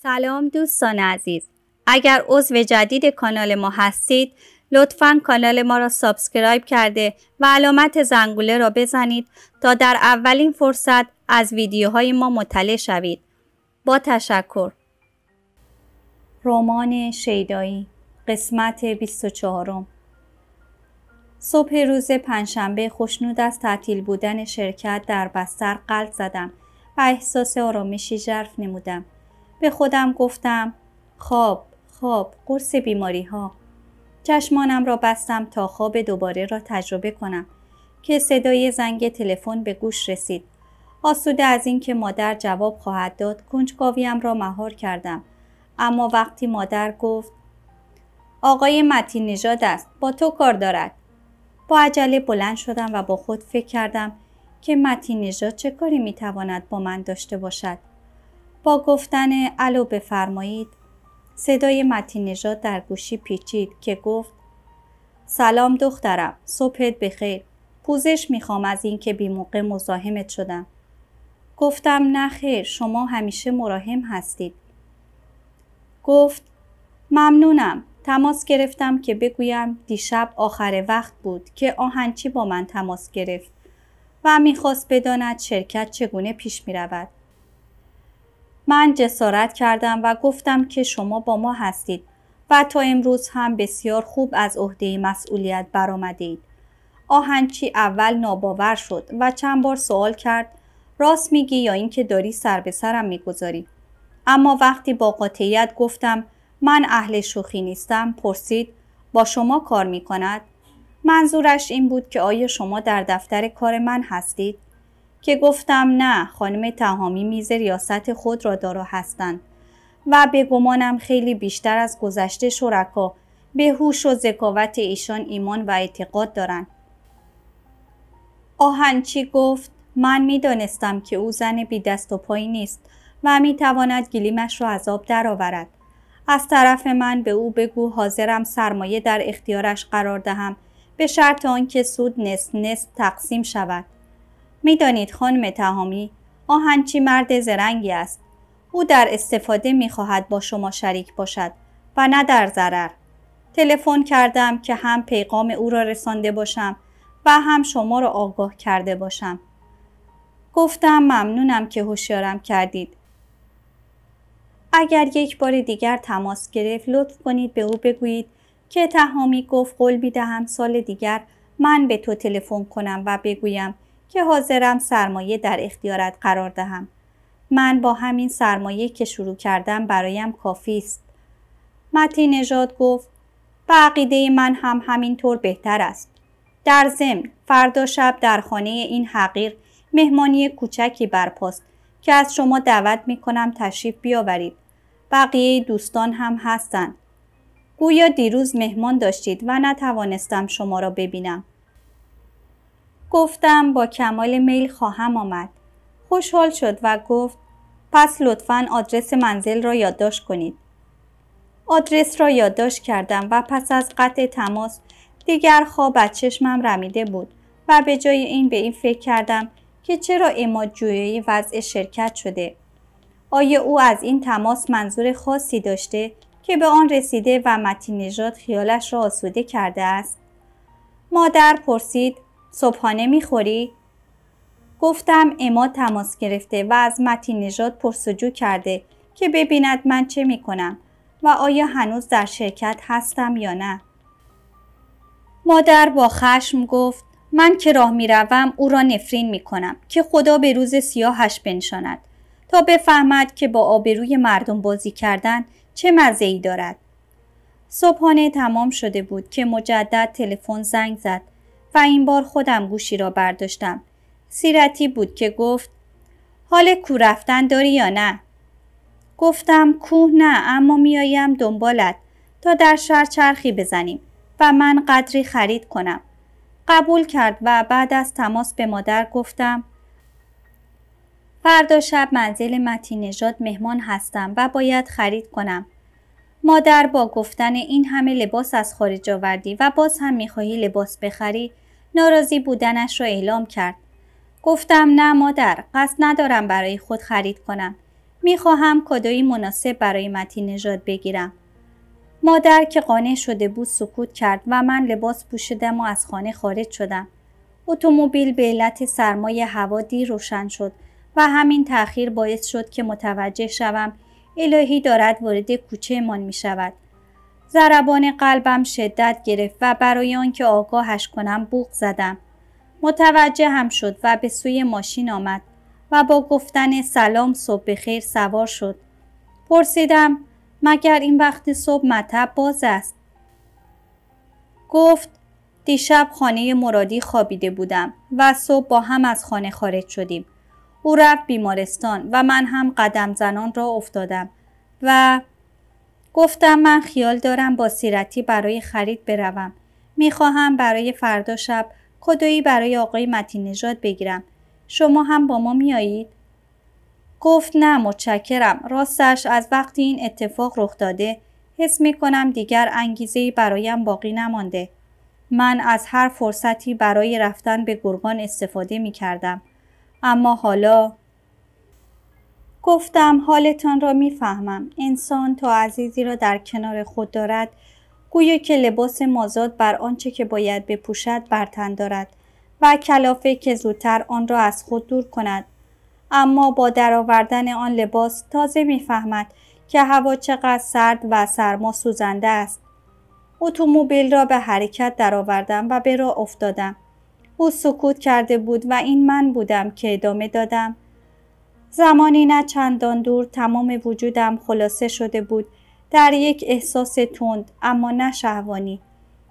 سلام دوستان عزیز. اگر عضو جدید کانال ما هستید لطفاً کانال ما را سابسکرایب کرده و علامت زنگوله را بزنید تا در اولین فرصت از ویدیوهای ما مطلع شوید. با تشکر. رمان شیدایی قسمت 24. صبح روز پنجشنبه خوشنود از تعطیل بودن شرکت در بستر غلط زدم و احساس آرامشی ژرف نمودم. به خودم گفتم خواب قرص بیماری ها. چشمانم را بستم تا خواب دوباره را تجربه کنم که صدای زنگ تلفن به گوش رسید. آسوده از اینکه مادر جواب خواهد داد کنجکاویم را مهار کردم، اما وقتی مادر گفت آقای متین نژاد است، با تو کار دارد. با عجله بلند شدم و با خود فکر کردم که متین نژاد چه کاری میتواند با من داشته باشد. با گفتن الو بفرمایید صدای متین نژاد در گوشی پیچید که گفت سلام دخترم، صبحت بخیر. پوزش میخوام از اینکه بی موقع مزاحمت شدم. گفتم نه خیر، شما همیشه مراهم هستید. گفت ممنونم. تماس گرفتم که بگویم دیشب آخر وقت بود که آهنچی با من تماس گرفت و میخواست بداند شرکت چگونه پیش میرود. من جسارت کردم و گفتم که شما با ما هستید و تا امروز هم بسیار خوب از عهده مسئولیت برآمدید. آهنچی اول ناباور شد و چند بار سوال کرد راست میگی یا اینکه داری سر به سرم میگذاری. اما وقتی با قاطعیت گفتم من اهل شوخی نیستم پرسید با شما کار میکند؟ منظورش این بود که آیا شما در دفتر کار من هستید؟ که گفتم نه، خانم تهامی میز ریاست خود را دارا هستند و به گمانم خیلی بیشتر از گذشته شرکا به هوش و ذکاوت ایشان ایمان و اعتقاد دارند. آهنچی گفت من میدانستم که او زن بی دست و پایی نیست و میتواند گلیمش را از آب درآورد. از طرف من به او بگو حاضرم سرمایه در اختیارش قرار دهم به شرط آنکه سود نصف تقسیم شود. میدانید خانم تهامی، آهنچی مرد زرنگی است. او در استفاده میخواهد با شما شریک باشد و نه در ضرر. تلفن کردم که هم پیغام او را رسانده باشم و هم شما را آگاه کرده باشم. گفتم ممنونم که هوشیارم کردید. اگر یک بار دیگر تماس گرفت لطف کنید به او بگویید که تهامی گفت قول میدهم سال دیگر من به تو تلفن کنم و بگویم که حاضرم سرمایه در اختیارت قرار دهم. من با همین سرمایه که شروع کردم برایم کافی است. متین نژاد گفت به عقیده من هم همینطور بهتر است. در ضمن فردا شب در خانه این حقیر مهمانی کوچکی برپاست که از شما دعوت میکنم تشریف بیاورید. بقیه دوستان هم هستند. گویا دیروز مهمان داشتید و نتوانستم شما را ببینم. گفتم با کمال میل خواهم آمد. خوشحال شد و گفت پس لطفاً آدرس منزل را یادداشت کنید. آدرس را یادداشت کردم و پس از قطع تماس دیگر خواب از چشمم رمیده بود و به جای این به این فکر کردم که چرا عماد جویی وضع شرکت شده. آیا او از این تماس منظور خاصی داشته که به آن رسیده و متین نژاد خیالش را آسوده کرده است؟ مادر پرسید صبحانه میخوری؟ گفتم عماد تماس گرفته و از متین نژاد پرسجو کرده که ببیند من چه میکنم و آیا هنوز در شرکت هستم یا نه. مادر با خشم گفت من که راه میروم او را نفرین میکنم که خدا به روز سیاهش بنشاند تا بفهمد که با آبروی مردم بازی کردن چه مزه‌ای دارد. صبحانه تمام شده بود که مجدد تلفن زنگ زد و این بار خودم گوشی را برداشتم. سیرتی بود که گفت حال کوه رفتن داری یا نه؟ گفتم کوه نه، اما میایم دنبالت تا در شهر چرخی بزنیم و من قدری خرید کنم. قبول کرد و بعد از تماس به مادر گفتم فردا شب منزل متین نژاد مهمان هستم و باید خرید کنم. مادر با گفتن این همه لباس از خارج آوردی و باز هم میخواهی لباس بخری ناراضی بودنش را اعلام کرد. گفتم نه مادر، قصد ندارم برای خود خرید کنم. میخواهم کادویی مناسب برای متین نژاد بگیرم. مادر که قانع شده بود سکوت کرد و من لباس پوشیدم و از خانه خارج شدم. اتومبیل به علت سرمای هوا دیر روشن شد و همین تأخیر باعث شد که متوجه شوم الهی دارد وارد کوچه من می شود. ضربان قلبم شدت گرفت و برای آنکه آگاهش کنم بوق زدم. متوجه هم شد و به سوی ماشین آمد و با گفتن سلام صبح بخیر سوار شد. پرسیدم مگر این وقت صبح مطب باز است؟ گفت دیشب خانه مرادی خوابیده بودم و صبح با هم از خانه خارج شدیم. او رفت بیمارستان و من هم قدم زنان را افتادم و گفتم من خیال دارم با سیرتی برای خرید بروم. میخواهم برای فردا شب کادویی برای آقای متین نژاد بگیرم. شما هم با ما میایید؟ گفت نه متشکرم. راستش از وقتی این اتفاق رخ داده حس میکنم دیگر انگیزه‌ای برایم باقی نمانده. من از هر فرصتی برای رفتن به گرگان استفاده میکردم. اما حالا گفتم حالتان را میفهمم. انسان تا عزیزی را در کنار خود دارد گویا که لباس مازاد بر آنچه که باید بپوشد بر تن دارد و کلافه که زودتر آن را از خود دور کند. اما با درآوردن آن لباس تازه میفهمد که هوا چقدر سرد و سرما سوزنده است. اتومبیل را به حرکت درآوردم و به راه افتادم. او سکوت کرده بود و این من بودم که ادامه دادم. زمانی نه چندان دور تمام وجودم خلاصه شده بود در یک احساس تند اما نه شهوانی.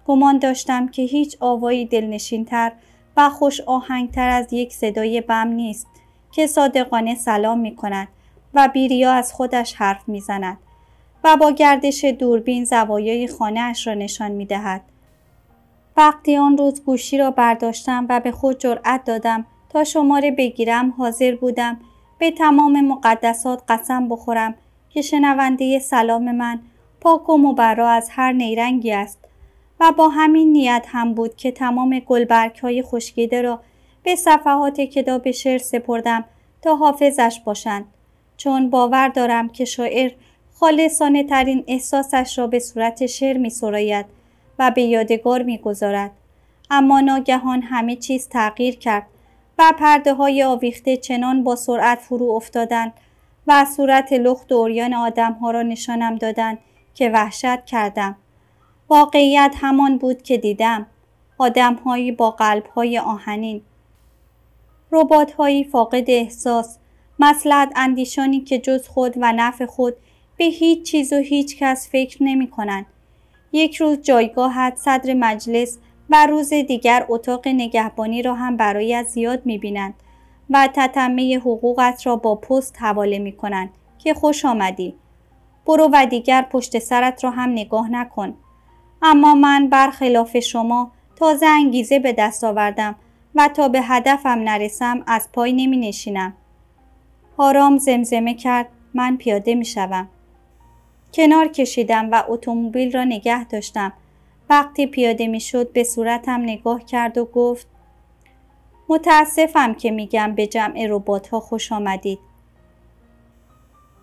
گمان داشتم که هیچ آوایی دلنشین‌تر و خوش آهنگتر از یک صدای بم نیست که صادقانه سلام می کند و بی‌ریا از خودش حرف می زند و با گردش دوربین زوایای خانه اش را نشان می دهد. وقتی آن روز گوشی را برداشتم و به خود جرأت دادم تا شماره بگیرم حاضر بودم به تمام مقدسات قسم بخورم که شنونده سلام من پاک و مبرا از هر نیرنگی است و با همین نیت هم بود که تمام گلبرگ‌های خشکیده را به صفحات کتاب شعر سپردم تا حافظش باشند، چون باور دارم که شاعر خالصانه ترین احساسش را به صورت شعر می سراید و به یادگار می گذارد. اما ناگهان همه چیز تغییر کرد و پرده های آویخته چنان با سرعت فرو افتادند و صورت لخت و عریان آدم ها را نشانم دادند که وحشت کردم. واقعیت همان بود که دیدم. آدم هایی با قلب های آهنین، ربات هایی فاقد احساس، مصلحت اندیشانی که جز خود و نفع خود به هیچ چیز و هیچ کس فکر نمی کنند. یک روز جایگاهت صدر مجلس و روز دیگر اتاق نگهبانی را هم برایت زیاد می بینند و تتمه حقوقت را با پست حواله می کنند که خوش آمدی. برو و دیگر پشت سرت را هم نگاه نکن. اما من برخلاف شما تازه انگیزه به دست آوردم و تا به هدفم نرسم از پای نمی نشینم. آرام زمزمه کرد من پیاده می شوم. کنار کشیدم و اتومبیل را نگه داشتم. وقتی پیاده می شد به صورتم نگاه کرد و گفت متاسفم که میگم به جمع ربات‌ها خوش آمدید.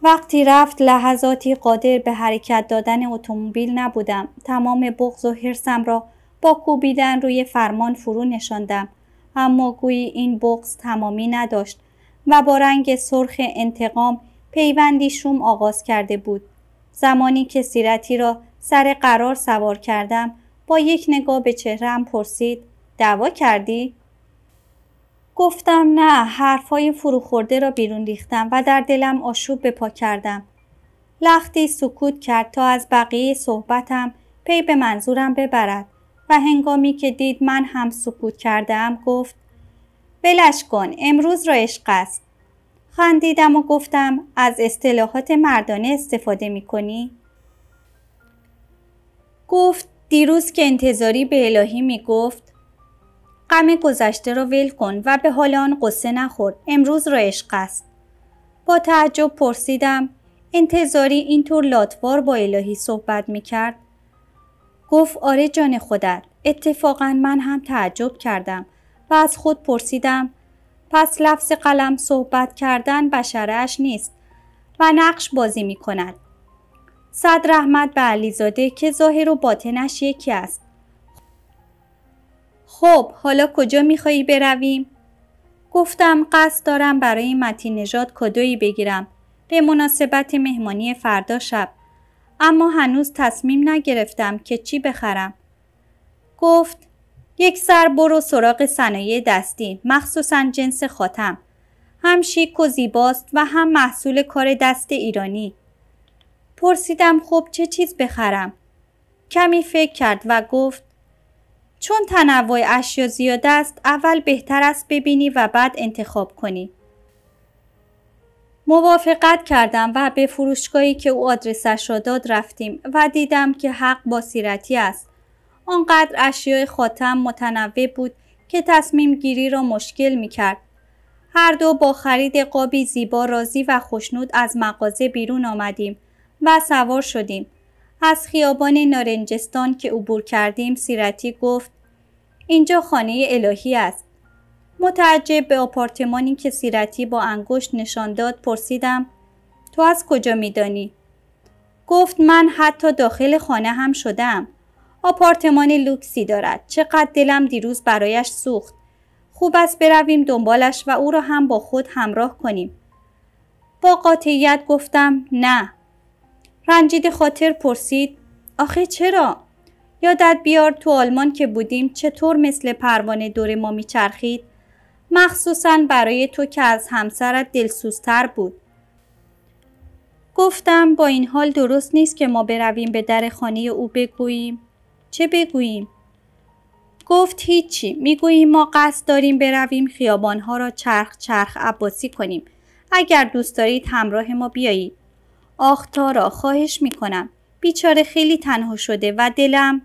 وقتی رفت لحظاتی قادر به حرکت دادن اتومبیل نبودم. تمام بغض و حرصم را با کوبیدن روی فرمان فرو نشاندم، اما گویی این بغض تمامی نداشت و با رنگ سرخ انتقام پیوندی شوم آغاز کرده بود. زمانی که سیرتی را سر قرار سوار کردم با یک نگاه به چهره‌ام پرسید دعوا کردی؟ گفتم نه، حرفای فروخورده را بیرون ریختم و در دلم آشوب به پا کردم. لختی سکوت کرد تا از بقیه صحبتم پی به منظورم ببرد و هنگامی که دید من هم سکوت کردم گفت ولش کن، امروز را عشق است. خندیدم و گفتم از اصطلاحات مردانه استفاده می کنی؟ گفت دیروز که انتظاری به الهی می گفت غم گذشته را ول کن و به حال آن قصه نخور، امروز را عشق است. با تعجب پرسیدم انتظاری اینطور لاتوار با الهی صحبت می کرد؟ گفت آره جان خودت. اتفاقا من هم تعجب کردم و از خود پرسیدم پس لفظ قلم صحبت کردن بشره‌اش نیست و نقش بازی می کند. صدر رحمت به علیزاده که ظاهر و باطنش یکی است. خب حالا کجا می خواهی برویم؟ گفتم قصد دارم برای متین نژاد کادویی بگیرم به مناسبت مهمانی فردا شب، اما هنوز تصمیم نگرفتم که چی بخرم. گفت یک سر برو سراغ صنایع دستی، مخصوصاً جنس خاتم. هم شیک و زیباست و هم محصول کار دست ایرانی. پرسیدم خب چه چیز بخرم؟ کمی فکر کرد و گفت چون تنوع اشیا زیاد است اول بهتر است ببینی و بعد انتخاب کنی. موافقت کردم و به فروشگاهی که او آدرسش را داد رفتیم و دیدم که حق با سیرتی است. آنقدر اشیاء خاتم متنوع بود که تصمیم گیری را مشکل می کرد. هر دو با خرید قابی زیبا راضی و خوشنود از مغازه بیرون آمدیم و سوار شدیم. از خیابان نارنجستان که عبور کردیم سیرتی گفت اینجا خانه الهی است. متعجب به آپارتمانی که سیرتی با انگشت نشان داد پرسیدم تو از کجا می‌دانی؟ گفت من حتی داخل خانه هم شدم. آپارتمان لوکسی دارد. چقدر دلم دیروز برایش سوخت. خوب است برویم دنبالش و او را هم با خود همراه کنیم. با قاطعیت گفتم نه. رنجیده خاطر پرسید آخه چرا؟ یادت بیار تو آلمان که بودیم چطور مثل پروانه دور ما میچرخید؟ مخصوصاً برای تو که از همسرت دلسوزتر بود. گفتم با این حال درست نیست که ما برویم به در خانه او بگوییم. چه بگوییم؟ گفت هیچی. میگوییم ما قصد داریم برویم خیابانها را چرخ عباسی کنیم. اگر دوست دارید همراه ما بیایید. آخ تارا خواهش میکنم. بیچاره خیلی تنها شده و دلم.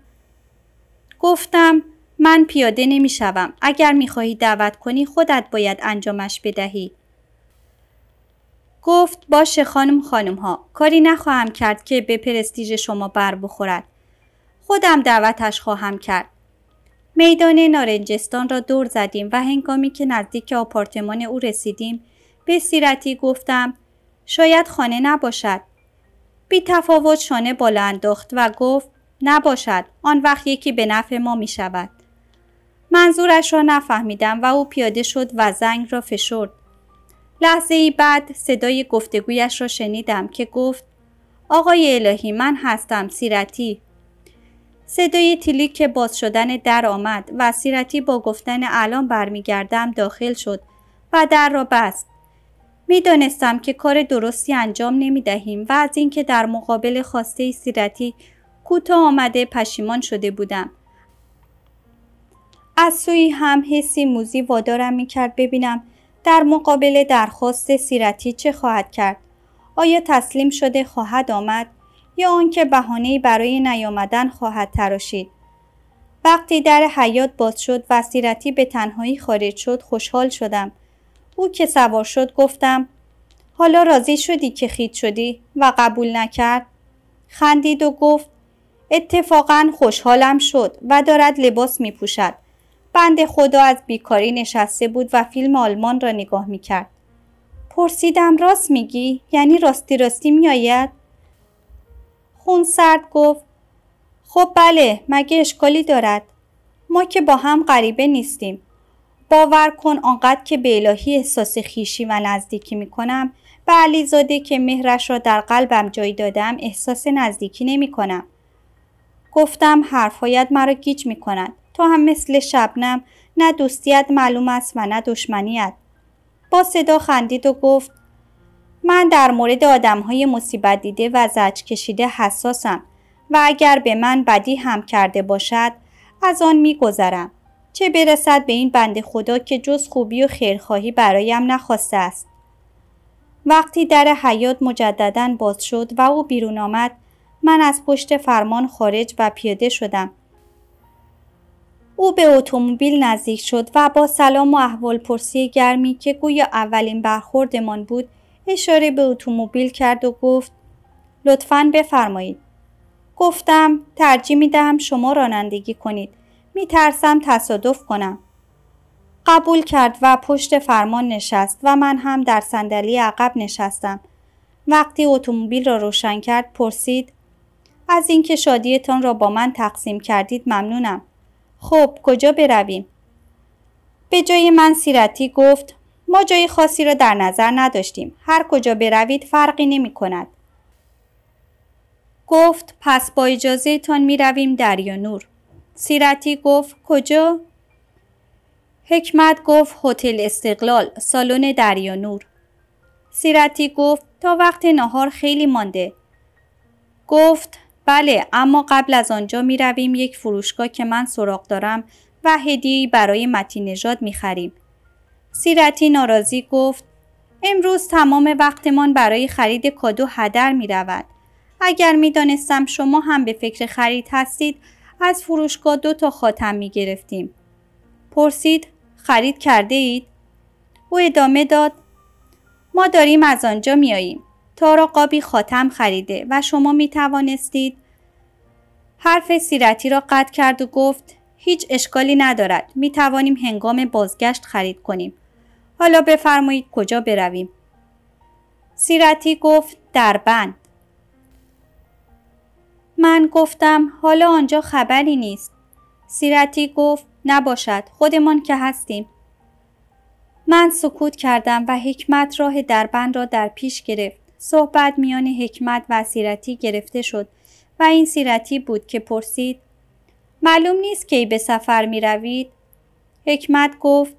گفتم من پیاده نمیشوم. اگر میخواهی دعوت کنی خودت باید انجامش بدهی. گفت باشه خانم ها. کاری نخواهم کرد که به پرستیژ شما بر بخورد. خودم دعوتش خواهم کرد. میدان نارنجستان را دور زدیم و هنگامی که نزدیک آپارتمان او رسیدیم به سیرتی گفتم شاید خانه نباشد. بی تفاوت شانه بالا انداخت و گفت نباشد. آن وقت یکی به نفع ما می شود. منظورش را نفهمیدم و او پیاده شد و زنگ را فشرد. لحظه ای بعد صدای گفتگویش را شنیدم که گفت آقای الهی من هستم سیرتی. صدای تلیک باز شدن در آمد و سیرتی با گفتن الان برمیگردم داخل شد و در را بست. میدانستم که کار درستی انجام نمی دهیم و از اینکه در مقابل خواسته سیرتی کوتاه آمده پشیمان شده بودم. از سوی هم حسی موذی وادارم می کرد ببینم در مقابل درخواست سیرتی چه خواهد کرد. آیا تسلیم شده خواهد آمد یا آنکه بهانه‌ای برای نیامدن خواهد تراشید. وقتی در حیاط باز شد و سیرتی به تنهایی خارج شد خوشحال شدم. او که سوار شد گفتم حالا راضی شدی که خیت شدی و قبول نکرد؟ خندید و گفت اتفاقاً خوشحالم شد و دارد لباس می پوشد. بنده خدا از بیکاری نشسته بود و فیلم آلمان را نگاه می کرد. پرسیدم راست میگی؟ یعنی راستی می آید؟ خونسرد گفت خب بله مگه اشکالی دارد؟ ما که با هم غریبه نیستیم. باور کن آنقدر که به الهی احساس خویشی و نزدیکی می کنم به علیزاده که مهرش را در قلبم جای دادم احساس نزدیکی نمی کنم. گفتم حرفهایت مرا گیج می کند. تو هم مثل شبنم نه دوستیت معلوم است و نه دشمنیت. با صدا خندید و گفت من در مورد آدمهای مصیبت دیده و زجر کشیده حساسم و اگر به من بدی هم کرده باشد از آن می گذرم. چه برسد به این بنده خدا که جز خوبی و خیرخواهی برایم نخواسته است. وقتی در حیاط مجدداً باز شد و او بیرون آمد من از پشت فرمان خارج و پیاده شدم. او به اتومبیل نزدیک شد و با سلام و احوالپرسی گرمی که گویا اولین برخوردمان بود اشاره به اتومبیل کرد و گفت لطفاً بفرمایید. گفتم ترجیح می دهم شما رانندگی کنید. می ترسم تصادف کنم. قبول کرد و پشت فرمان نشست و من هم در صندلی عقب نشستم. وقتی اتومبیل را روشن کرد پرسید: از اینکه شادیتان را با من تقسیم کردید ممنونم. خب کجا برویم؟ به جای من سیرتی گفت: ما جای خاصی را در نظر نداشتیم. هر کجا بروید فرقی نمی کند. گفت: پس با اجازه تان می رویم دریانور. سیرتی گفت: کجا؟ حکمت گفت: هتل استقلال، سالن دریانور. سیرتی گفت: تا وقت نهار خیلی مانده. گفت: بله، اما قبل از آنجا می رویم یک فروشگاه که من سراغ دارم و هدیه‌ای برای متی نژاد می خریم. سیرتی ناراضی گفت: امروز تمام وقتمان برای خرید کادو هدر می رود. اگر می دانستم شما هم به فکر خرید هستید از فروشگاه 2 خاتم می گرفتیم. پرسید: خرید کرده اید؟ او ادامه داد: ما داریم از آنجا می آییم. تارا قابی خاتم خریده و شما می توانستید. حرف سیرتی را قطع کرد و گفت: هیچ اشکالی ندارد. می توانیم هنگام بازگشت خرید کنیم. حالا بفرمایید کجا برویم؟ سیرتی گفت: دربند. من گفتم: حالا آنجا خبری نیست. سیرتی گفت: نباشد، خودمان که هستیم. من سکوت کردم و حکمت راه دربند را در پیش گرفت. صحبت میان حکمت و سیرتی گرفته شد و این سیرتی بود که پرسید: معلوم نیست کی به سفر می روید؟ حکمت گفت: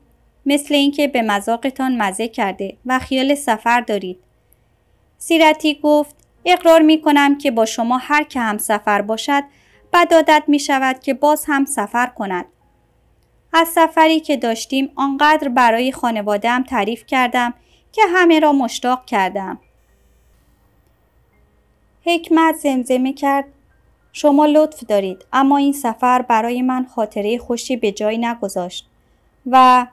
مثل اینکه به مذاقتان مزه کرده و خیال سفر دارید. سیرتی گفت: اقرار می کنم که با شما هر که هم سفر باشد بد عادت می شود که باز هم سفر کند. از سفری که داشتیم آنقدر برای خانواده‌ام تعریف کردم که همه را مشتاق کردم. حکمت زمزمه کرد: شما لطف دارید، اما این سفر برای من خاطره خوشی به جای نگذاشت. و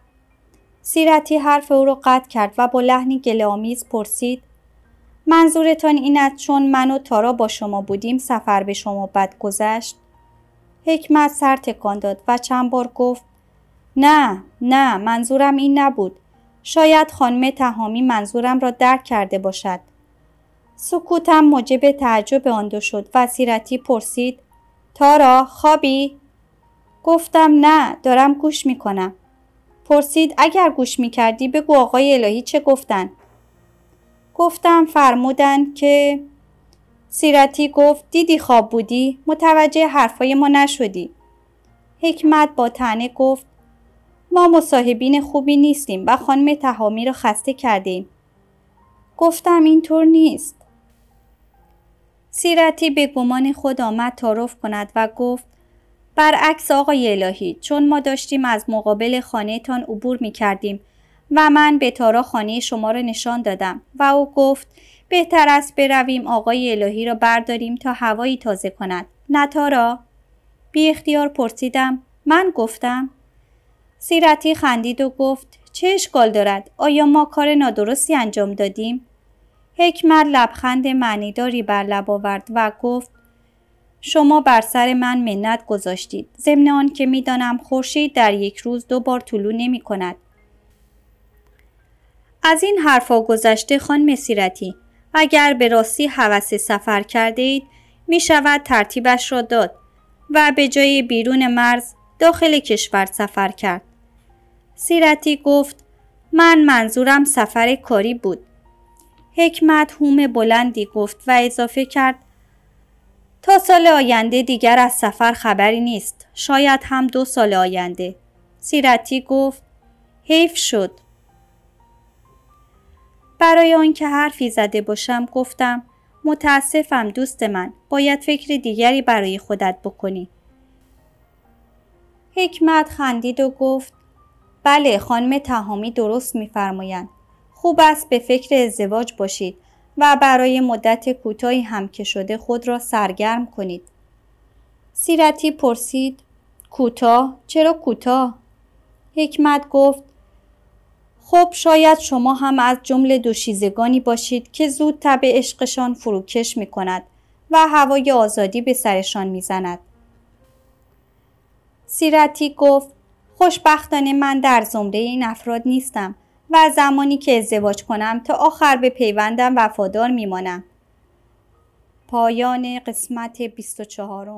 سیرتی حرف او را قطع کرد و با لحنی گله‌آمیز پرسید: منظورتان این است چون من و تارا با شما بودیم سفر به شما بد گذشت؟ حکمت سر تکان داد و چند بار گفت: نه منظورم این نبود. شاید خانم تهامی منظورم را درک کرده باشد. سکوتم موجب تعجب آن دو شد و سیرتی پرسید: تارا خوابی؟ گفتم: نه، دارم گوش می کنم. پرسید: اگر گوش می کردی بگو آقای الهی چه گفتن؟ گفتم: فرمودن که... سیرتی گفت: دیدی خواب بودی؟ متوجه حرفای ما نشدی. حکمت با طعنه گفت: ما مصاحبین خوبی نیستیم و خانم تهامی را خسته کردیم. گفتم: اینطور نیست. سیرتی به گمان خود آمد تعارف کند و گفت: برعکس آقای الهی، چون ما داشتیم از مقابل خانه تان عبور می کردیم و من به تارا خانه شما را نشان دادم و او گفت بهتر است برویم آقای الهی را برداریم تا هوایی تازه کند. نه تارا؟ بی اختیار پرسیدم: من گفتم؟ سیرتی خندید و گفت: چه اشکال دارد؟ آیا ما کار نادرستی انجام دادیم؟ حکمت لبخند معنیداری بر لب آورد و گفت: شما بر سر من منت گذاشتید، ضمن آن که می‌دانم خورشید در یک روز 2 بار طلوع نمی کند. از این حرفا گذشته خانم سیرتی، اگر به راستی هوس سفر کرده اید می شود ترتیبش را داد و به جای بیرون مرز داخل کشور سفر کرد. سیرتی گفت: من منظورم سفر کاری بود. حکمت هوم بلندی گفت و اضافه کرد: تا سال آینده دیگر از سفر خبری نیست، شاید هم 2 سال آینده. سیرتی گفت: حیف شد. برای آنکه حرفی زده باشم گفتم: متاسفم دوست من، باید فکر دیگری برای خودت بکنی. حکمت خندید و گفت: بله، خانم تهامی درست می‌فرمایند. خوب است به فکر ازدواج باشید و برای مدت کوتاهی هم که شده خود را سرگرم کنید. سیرتی پرسید: کوتاه؟ چرا کوتاه؟ حکمت گفت: خب شاید شما هم از جمله دوشیزگانی باشید که زود تب عشقشان فروکش می کند و هوای آزادی به سرشان می زند. سیرتی گفت: خوشبختانه من در زمره این افراد نیستم و زمانی که ازدواج کنم تا آخر به پیوندم وفادار میمانم. پایان قسمت 24